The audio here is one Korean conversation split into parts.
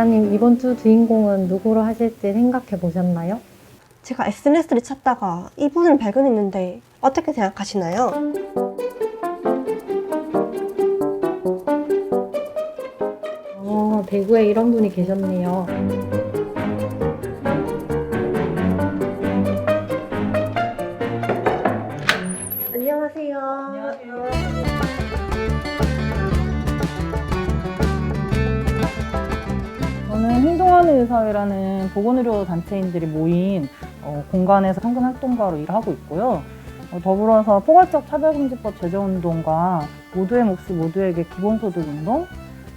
기자님, 이번 주 주인공은 누구로 하실지 생각해 보셨나요? 제가 SNS를 찾다가 이분을 발견했는데 어떻게 생각하시나요? 대구에 이런 분이 계셨네요. 안녕하세요. 저는 행동하는 의사회라는 보건의료 단체인들이 모인 공간에서 상근활동가로 일하고 있고요. 더불어서 포괄적 차별금지법 제정운동과 모두의 몫이 모두에게 기본소득운동,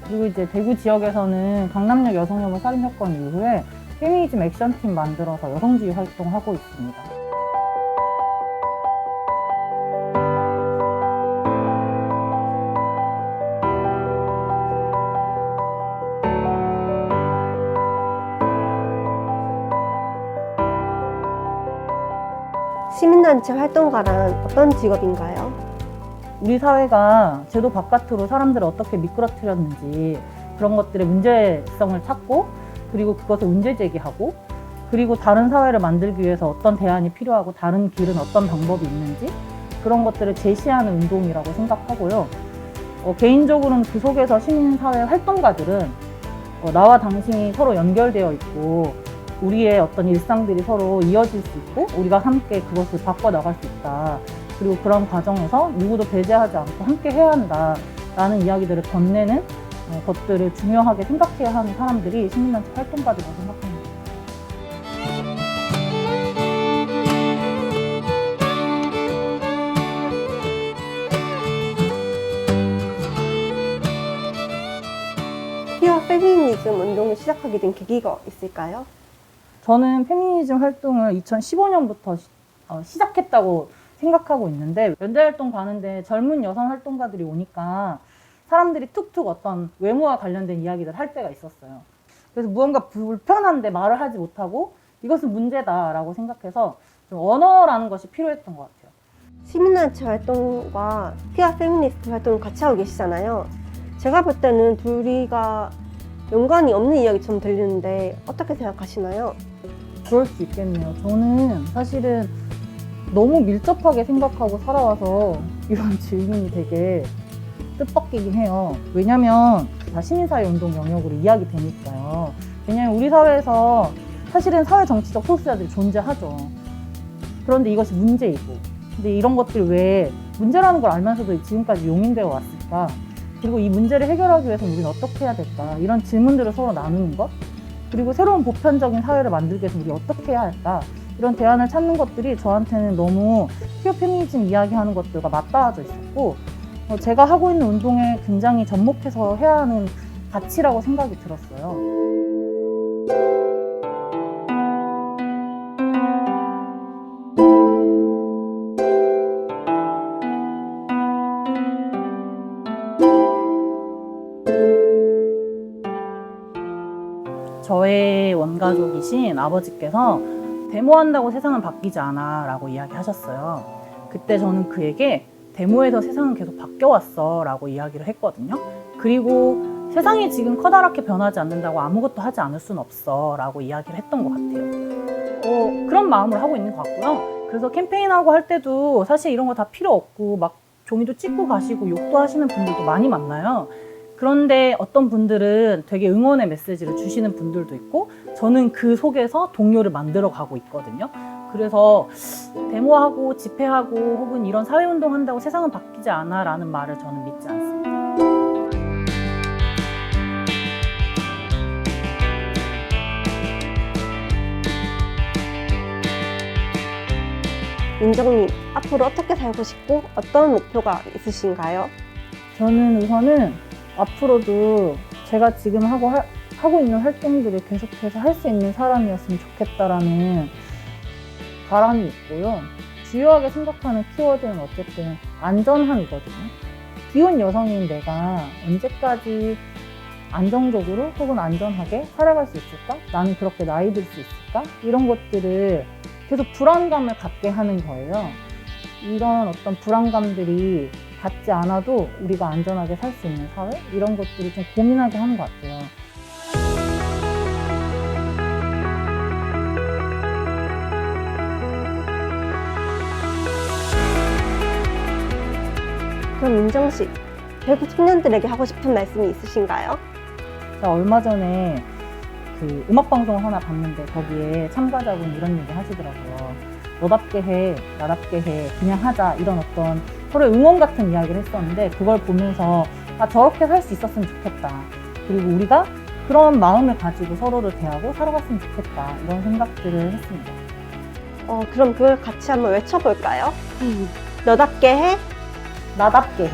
그리고 이제 대구 지역에서는 강남역 여성혐오 살인사건 이후에 페미니즘 액션팀 만들어서 여성주의 활동하고 있습니다. 시민단체 활동가란 어떤 직업인가요? 우리 사회가 제도 바깥으로 사람들을 어떻게 미끄러뜨렸는지 그런 것들의 문제성을 찾고, 그리고 그것을 문제 제기하고, 그리고 다른 사회를 만들기 위해서 어떤 대안이 필요하고 다른 길은 어떤 방법이 있는지 그런 것들을 제시하는 운동이라고 생각하고요. 개인적으로는 그 속에서 시민사회 활동가들은 나와 당신이 서로 연결되어 있고 우리의 어떤 일상들이 서로 이어질 수 있고 우리가 함께 그것을 바꿔나갈 수 있다. 그리고 그런 과정에서 누구도 배제하지 않고 함께 해야 한다라는 이야기들을 건네는 것들을 중요하게 생각해야 하는 사람들이 시민단체 활동가들이라고 생각합니다. 퀴어 페미니즘 운동을 시작하게 된 계기가 있을까요? 저는 페미니즘 활동을 2015년부터 시작했다고 생각하고 있는데, 연대활동 가는데 젊은 여성 활동가들이 오니까 사람들이 툭툭 어떤 외모와 관련된 이야기를 할 때가 있었어요. 그래서 무언가 불편한데 말을 하지 못하고 이것은 문제다라고 생각해서 좀 언어라는 것이 필요했던 것 같아요. 시민단체 활동과 퀴어 페미니스트 활동을 같이 하고 계시잖아요. 제가 볼 때는 둘이가 연관이 없는 이야기처럼 들리는데 어떻게 생각하시나요? 그럴 수 있겠네요. 저는 사실은 너무 밀접하게 생각하고 살아와서 이런 질문이 되게 뜻밖이긴 해요. 왜냐면 다 시민사회 운동 영역으로 이야기 되니까요. 왜냐면 우리 사회에서 사실은 사회 정치적 소수자들이 존재하죠. 그런데 이것이 문제이고, 근데 이런 것들 왜 문제라는 걸 알면서도 지금까지 용인되어 왔을까? 그리고 이 문제를 해결하기 위해서 우리는 어떻게 해야 될까? 이런 질문들을 서로 나누는 것, 그리고 새로운 보편적인 사회를 만들기 위해서 우리 어떻게 해야 할까? 이런 대안을 찾는 것들이 저한테는 너무 퀴어 페미니즘 이야기하는 것들과 맞닿아져 있었고, 제가 하고 있는 운동에 굉장히 접목해서 해야 하는 가치라고 생각이 들었어요. 저의 원가족이신 아버지께서 데모한다고 세상은 바뀌지 않아 라고 이야기하셨어요. 그때 저는 그에게 데모에서 세상은 계속 바뀌어왔어 라고 이야기를 했거든요. 그리고 세상이 지금 커다랗게 변하지 않는다고 아무것도 하지 않을 순 없어 라고 이야기를 했던 것 같아요. 그런 마음을 하고 있는 것 같고요. 그래서 캠페인하고 할 때도 사실 이런 거 다 필요 없고 막 종이도 찍고 가시고 욕도 하시는 분들도 많이 만나요. 그런데 어떤 분들은 되게 응원의 메시지를 주시는 분들도 있고, 저는 그 속에서 동료를 만들어 가고 있거든요. 그래서 데모하고 집회하고 혹은 이런 사회운동 한다고 세상은 바뀌지 않아 라는 말을 저는 믿지 않습니다. 민정님, 앞으로 어떻게 살고 싶고 어떤 목표가 있으신가요? 저는 우선은 앞으로도 제가 지금 하고 있는 활동들을 계속해서 할 수 있는 사람이었으면 좋겠다라는 바람이 있고요. 주요하게 생각하는 키워드는 어쨌든 안전함이거든요. 기혼 여성인 내가 언제까지 안정적으로 혹은 안전하게 살아갈 수 있을까? 나는 그렇게 나이 들 수 있을까? 이런 것들을 계속 불안감을 갖게 하는 거예요. 이런 어떤 불안감들이 갖지 않아도 우리가 안전하게 살 수 있는 사회? 이런 것들을 좀 고민하게 하는 것 같아요. 그럼 민정 씨, 대구 청년들에게 하고 싶은 말씀이 있으신가요? 제가 얼마 전에 그 음악방송을 하나 봤는데 거기에 참가자분 이런 얘기 하시더라고요. 너답게 해, 나답게 해, 그냥 하자, 이런 어떤 서로의 응원 같은 이야기를 했었는데 그걸 보면서 아, 저렇게 살 수 있었으면 좋겠다. 그리고 우리가 그런 마음을 가지고 서로를 대하고 살아갔으면 좋겠다. 이런 생각들을 했습니다. 그럼 그걸 같이 한번 외쳐볼까요? 너답게 해, 나답게 해.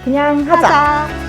그냥 하자. 하자.